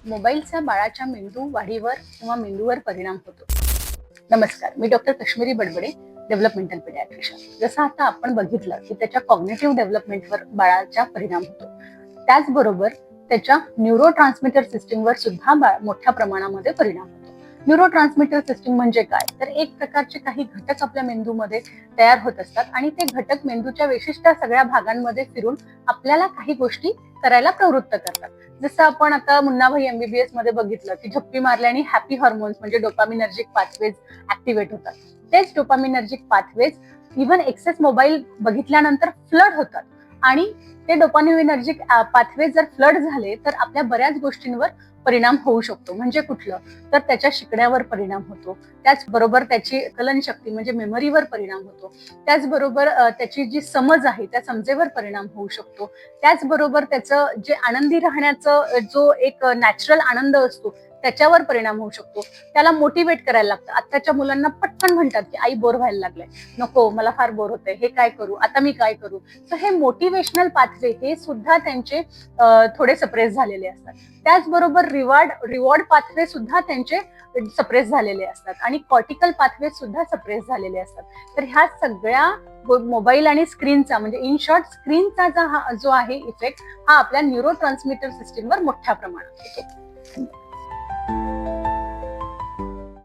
मोबाईलचा बाळाच्या मेंदू वाढीवर किंवा मेंदूवर परिणाम होतो. नमस्कार, मी डॉक्टर कश्मीरी बडबडे, डेव्हलपमेंटल पिडियाट्रिशियन. जसं आता आपण बघितलं की त्याच्या कॉग्निटिव्ह डेव्हलपमेंटवर बाळाचा परिणाम होतो, त्याचबरोबर त्याच्या न्यूरो ट्रान्समीटर सिस्टीमवर सुद्धा मोठ्या प्रमाणामध्ये परिणाम होतो. न्यूरो ट्रान्समीटर सिस्टीम म्हणजे काय, तर एक प्रकारचे काही घटक आपल्या मेंदूमध्ये तयार होत असतात आणि ते घटक मेंदूच्या विशिष्ट सगळ्या भागांमध्ये फिरून आपल्याला काही गोष्टी करायला प्रवृत्त करतात. जसं आपण आता मुन्नाभाई MBBS मध्ये बघितलं की झप्पी मारल्याने हॅपी हॉर्मोन्स म्हणजे डोपामिनर्जिक पाथवेज ऍक्टिव्हेट होतात. तेच dopaminergic pathways even excess mobile बघितल्यानंतर फ्लड होतात आणि ते डोपामिनर्जिक पाथवेज जर फ्लड झाले तर आपल्या बऱ्याच गोष्टींवर परिणाम होऊ शकतो. म्हणजे कुठलं, तर त्याच्या शिकण्यावर परिणाम होतो, त्याचबरोबर त्याची कलनशक्ती म्हणजे मेमरीवर परिणाम होतो, त्याचबरोबर त्याची जी समज आहे त्या समजेवर परिणाम होऊ शकतो, त्याचबरोबर त्याचं जे आनंदी राहण्याचं जो एक नॅचरल आनंद असतो त्याच्यावर परिणाम होऊ शकतो. त्याला मोटिवेट करायला लागतं. आत्ताच्या मुलांना पटकन म्हणतात की आई बोर व्हायला लागलाय, नको मला फार बोर होतंय, हे काय करू आता, मी काय करू. तर हे मोटिवेशनल पाथवे हे सुद्धा त्यांचे थोडे सप्रेस झालेले असतात. त्याचबरोबर रिवॉर्ड पाथवे सुद्धा त्यांचे सप्रेस झालेले असतात आणि कॉर्टिकल पाथवे सुद्धा सप्रेस झालेले असतात. तर ह्या सगळ्या मोबाईल आणि स्क्रीनचा म्हणजे इन शॉर्ट स्क्रीनचा जो आहे इफेक्ट हा आपल्या न्यूरो ट्रान्समीटर सिस्टीमवर मोठ्या प्रमाणात होतो.